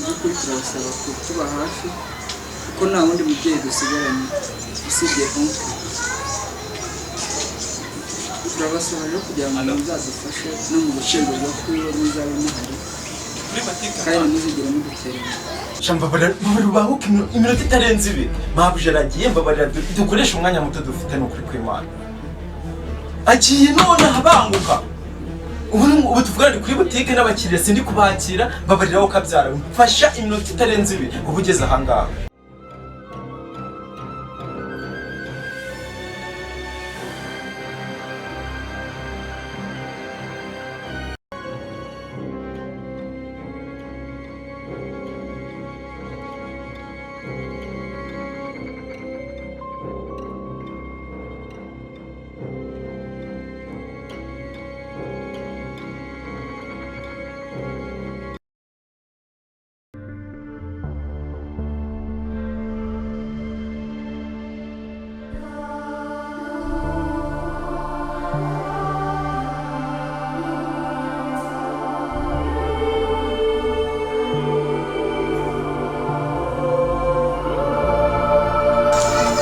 by'ukuri turabasaba kutuba hafi kuko nta wundi mubyeyi dusigaranye usibye oncle. Turabasaba rero kugira ngo muzadufashe no mu gushyingurwa rwo kwiwe muzaba muhari kandi muzigere muduterera. Mbabarira bahuke iminota itarenze ibi. Mabuje aragiye, mbabarira dukoresha umwanya muto dufite n'ukuri kw'Imana. Agiye none abanguka. Ubu tuvugana kuri butike n'abakiriya sindi kubakira, mbabarira wo kabyara. Mfasha iminota itarenze ibi ubugeze aha ngaha.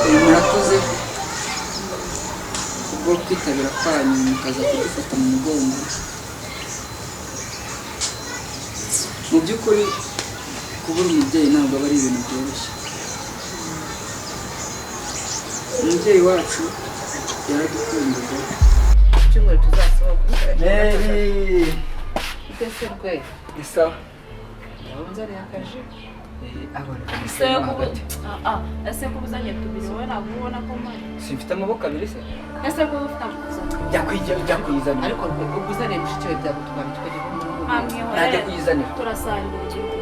Murakoze ubwo kwitabira kwanyu mukaza kudufata mu mugongo. Mu by'ukuri kubura umubyeyi ntabwo aba ari ibintu byoroshye. Umubyeyi wacu yaradukundaga. Cyumweru tuzasohoka. Mary. Ese rwe. Isawa. Nzari akaje. Ese ko uzanye tubiri wowe ntabwo ubona ko mpari. Simfite amaboko abiri se? Ese ko ufite amakosa. Jya kuyizanira. Ariko ubwo uzanye mushiki we byagutwara icyo gihe. Najya kuyizanira. Turasangira ikintu.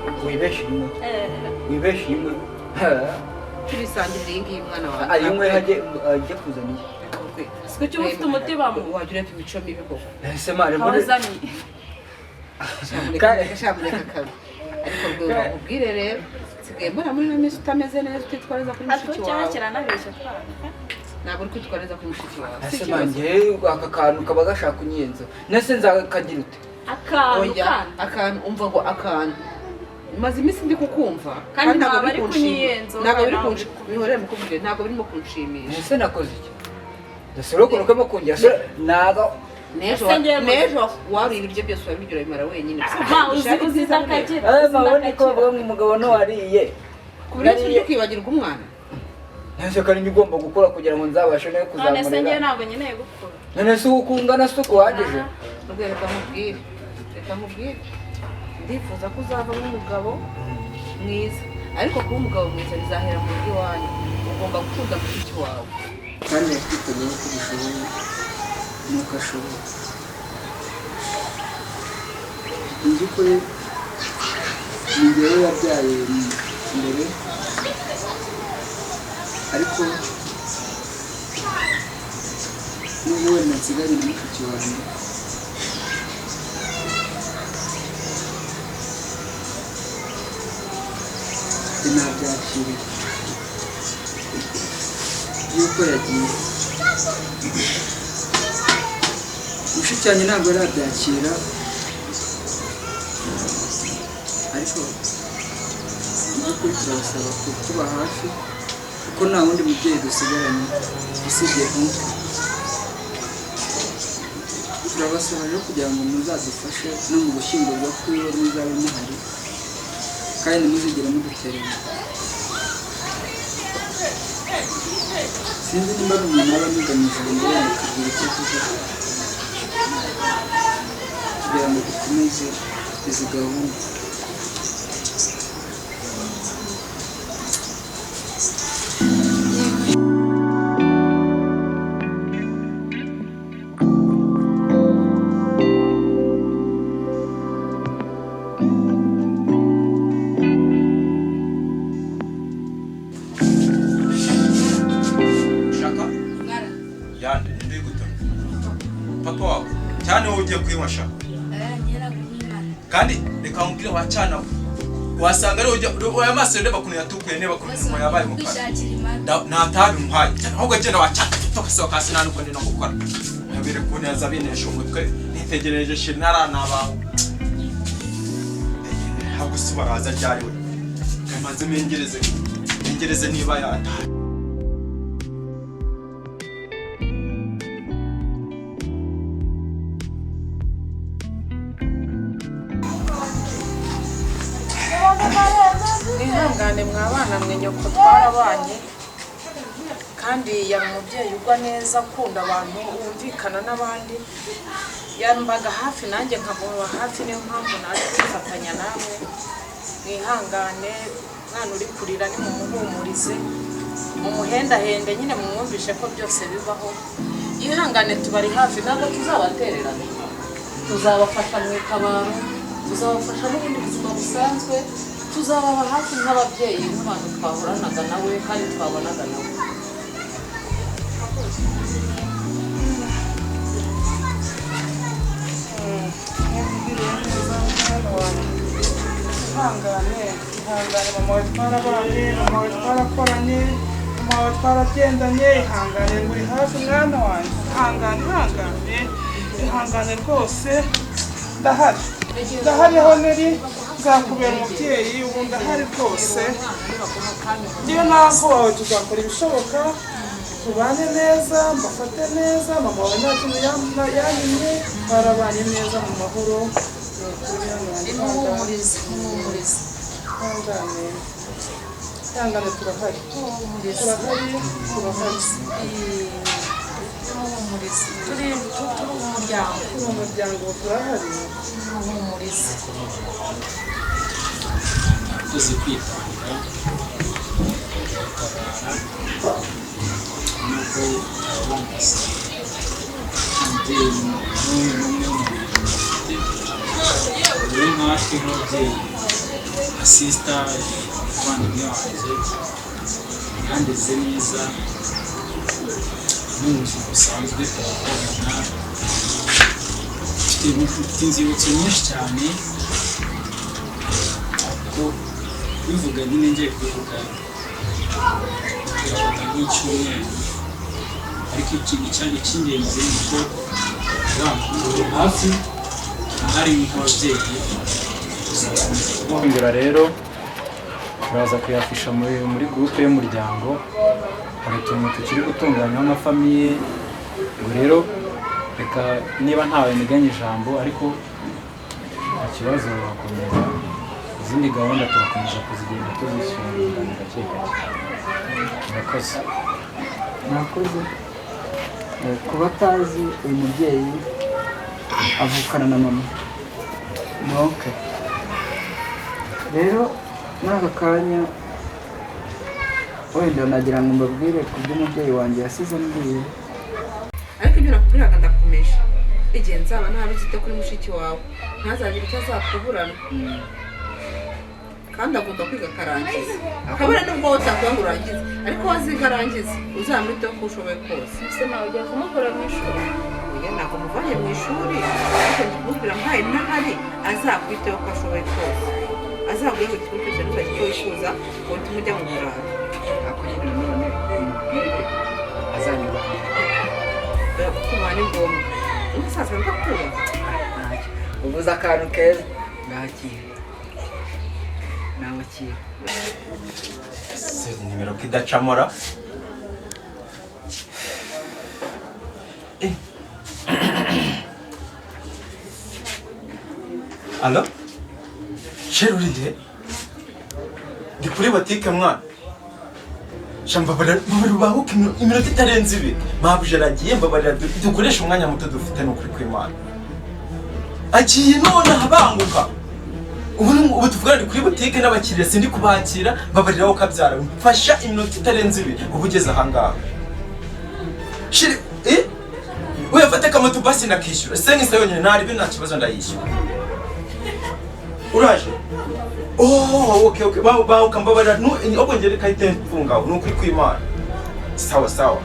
Wibeshye imwe. Turisangirira iyi ngiyi mwana wawe. Ari imwe ajya kuzanira. Siko cyo ufite umutima mu. Wagira ati imico mibi koko. Ese mare mbone. Awazaniye. Shamureka kabi. Ariko rwe ubwire rero sigaye mbona muri ino minsi utameze neza utitwariza kuri mushiki wawe. Cyakira nabeshya twana. Ntabwo uri kwitwariza kuri mushiki wawe. Ese manjye aka kantu kaba gashaka kunyenza. Nese nzakagira ute? Akantu umva ngo akantu. Maze iminsi ndi kukumva kandi ntabwo bari kunyiyenza. Ntabwo biri kunshimira mukubwire ntabwo birimo kunshimisha. Ese nakoze iki? Dasoro kurukamo kungira naga Nejo wari ibiryo byose wabiryo bimara wenyine. Uziza akagira. Mabone ko bavuga ngo umugabo no wariye. Kubera kwibagirwa umwana. Nese kandi ngomba gukora kugira ngo nzabashe no kuzamurira. None se ngiye ntabwo nkeneye gukora. None se ukungana se kuwageje. Reka mubwire. Ndifuza ko uzavamo umugabo mwiza. Ariko kuba umugabo mwiza bizahera mu rugo iwanyu. Ugomba gukunda mushiki wawe. Kandi yakwiteguye ko bishoboye. Nuko ashoboye. Mu by'ukuri ni njyewe yabyaye mbere ariko n'ubu wenda nsigaye na mushiki wanjye sinabyakiriye yuko yagiye. Mushiki wanjye ntabwo arabyakira ariko by'ukuri turabasaba kutuba hafi kuko nta wundi mubyeyi dusigaranye usibye oncle. Turabasaba rero kugira ngo muzadufashe no mu gushyingurwa kwiwe muzaba muhari kandi muzigere muduterera. Sinzi nimba ari umuntu aba amugamije ngo wenda akagira icyo avuga kugira ngo dukomeze izi gahunda. Kandi reka nkubwire wacana wasanga ari ujya amaso ndeba kuntu yatukuye neba kuntu nyuma yabaye mukara natabi muhaye ahubwo agenda wacaka tokasoka kasi nanuko ndi no gukora nabire kuneza binesha umutwe nitegereje shinara naba ntabwo si baraza ryari we kamaze mengereze niba yataye. Ihangane mwabana mwe nyoko twarabanye kandi yari umubyeyi ugwa neza akunda abantu wumvikana n'abandi yambaga hafi nanjye nkamuba hafi niyo mpamvu naje kwifatanya namwe. Mwihangane mwana uri kurira ni mumuhumurize mumuhendahende nyine mumwumvishe ko byose bibaho. Ihangane tubari hafi ntabwo tuzabatererana tuzabafasha mu itabaro tuzabafasha n'ubundi buzima busanzwe tuzababa hafi nk'ababyeyi nk'abantu twahoranaga nawe kandi twabonaga nawe. ihangane mama wawe twarabanye, mama wawe twarakoranye, mama wawe twaragendanye. Ihangane nguri hafi mwana wanjye, ihangane rwose. Ndahari aho nari nzakubera umubyeyi ubu ndahari rwose. Niyo mpamvu wawe tuzakora ibishoboka tubane neza mbafate neza. Mama wawe nta kintu yanyimye barabanye neza mu mahoro. Ihangane turahari turi umuryango turahari. tuzi kwitabira nuko abonetse umubyeyi n'umwe uri nkatwe nk'ababyeyi asista abavandimwe wanjye yandeze neza n'ubuzima busanzwe turakorana. Mfite inzibutso nyinshi cyane ariko bivuga nyine ngiye kubivuga birafata nk'icyumweru ariko ikintu cyane cy'ingenzi ni uko turi hafi hari nk'ababyeyi Kongera rero turaza kuyafisha muri groupe y'umuryango. Hari utuntu tukiri gutunganywa nka famiye ngo rero reka niba ntawe niganye ijambo ariko ikibazo bakomeza izindi gahunda turakomeza kuzigenda tuzishyura gake gake. Murakoze. Kuba atazi uyu mubyeyi avukana na mama. Okay. Rero muri aka kanya wenda nagira ngo mbabwire ku by'umubyeyi wanjye yasize ambwiye. ariko ibyo nakubwiraga ndakomeje igihe nzaba ntabizite kuri mushiki wawe ntazagire icyo azakuburana kandi agomba kwiga akarangiza akabura nubwo utakuba ngo urangize ariko waziga arangize uzamwiteho uko ushoboye kose. ese nawe ugiye kumukura mu ishuri? oya ntabwo muvanye mu ishuri ariko ndimubwira mpaye n'ahari azakwiteho uko ashoboye kose azaguye buri kimwe cyose n'uzajya icyo wifuza ngo utume ujya mu burara. Akugira none azanyubaha. Kuba ni ngombwa umusaza ndakubaha Ntacyo. Uvuze akantu keza ngakira. Nawe kira. Nimero kidacamora. Alo? Sheri urihe? Ndi kuri botike mwana. Shambabarira bahuka iminota itarenze ibiri. Mabuje aragiye mbabarira dukoresha umwanya muto dufite n'ukuri kw'Imana. Agiye none abanguka. Ubu tuvugana kuri botike n'abakiriya sindi kubakira mbabarira aho kabyara. Mfasha iminota itarenze ibiri ubugeze ahangaha. Shiri we afate kamoto basi nakishyura. Sengi sayonyine ntari bi nta kibazo ndayishyura. Uraje? Oh, okay. Bahuka mbabarira ubwo ngere kahite mfunga n'ukuri kw'Imana. Sawa.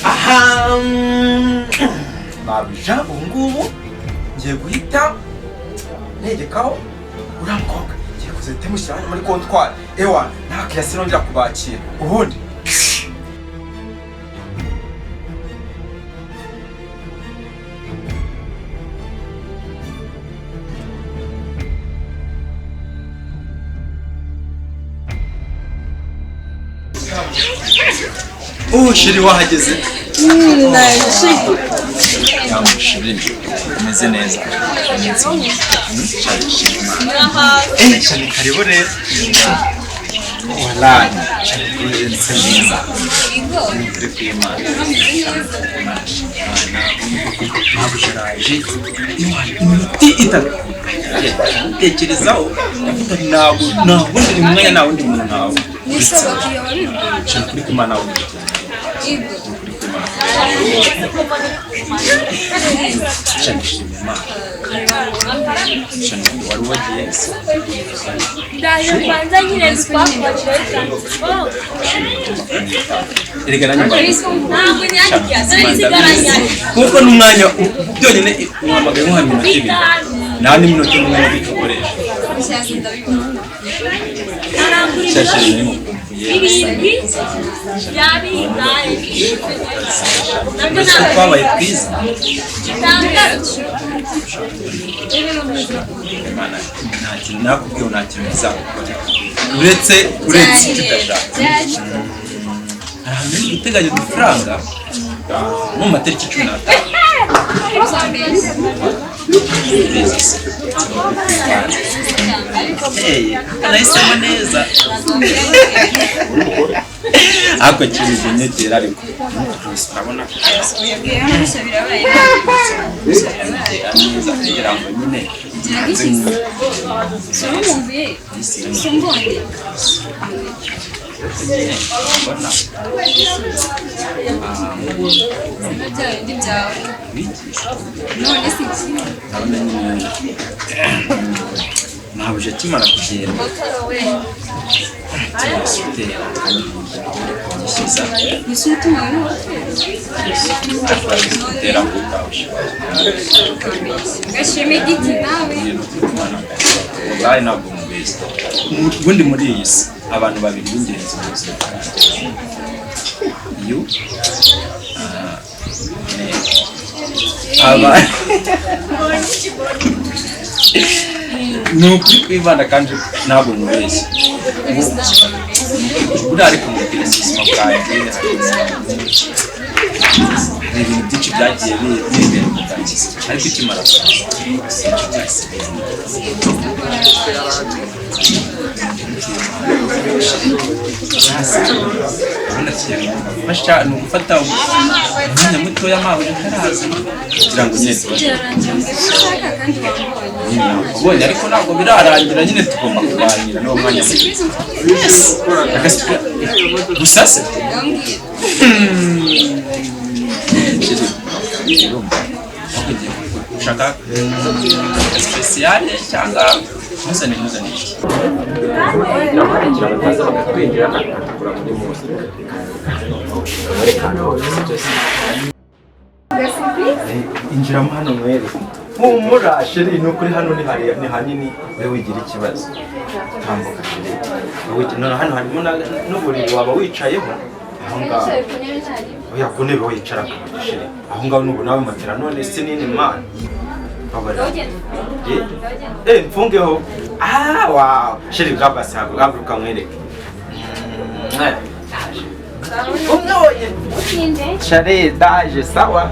Aha. Babija ubungubu ngiye guhita negekaho uramukobwa ngiye kuzahita mushyira hano muri kontwari ewa ntakira sinongera kubakira ubundi shiri wahageze yamushiri umeze neza cyane karibu rero wala nse neza kuri kwimana nabujaraje imiti itatu tekerezaho ntabwo ndi mwanya nawe ndi muntu nawe kuri kwimana nawe kuko n'umwanya byonyine uhamagaye nk'uhamye ibintu nta n'iminota umwe bikoresha twabaye twiza nakubwiye nta kintu bizakora uretse tudashaka ahantu guteganya udufaranga mu matariki 15 nahisemo neza ako kintu nyegera ariko urabona kugira ngo nyine ntabuje kimara kugenda ubundi muri iyi si abantu babiri b'ingenzi mu buzima ni ukuri kwibanda kandi ntabwo mubeshye buriya ariko mubwira ubuzima bwanjye ni ibintu byinshi byagiye bibera mu bwangiza ariko ikimara ni ugufata umwanya mutoya mpamvu utaraza kugira ngo nyine ubonye ariko ntabwo birarangira nyine tugomba kuganira n'uwo mwanya gusa se ushaka spesiyale cyangwa muzane injiramo hano mwere humura sheri ni ukuri hano ni hanini we wigira ikibazo tambuka sheri none hano harimo n'uburiri waba wicayeho aho ngaho oya ku ntebe wicara sheri aho ngaho n'ubu nawe matera none si nini man mfungeho wow sheri bwabasi haguruka mwereke umwe sheri daje sawa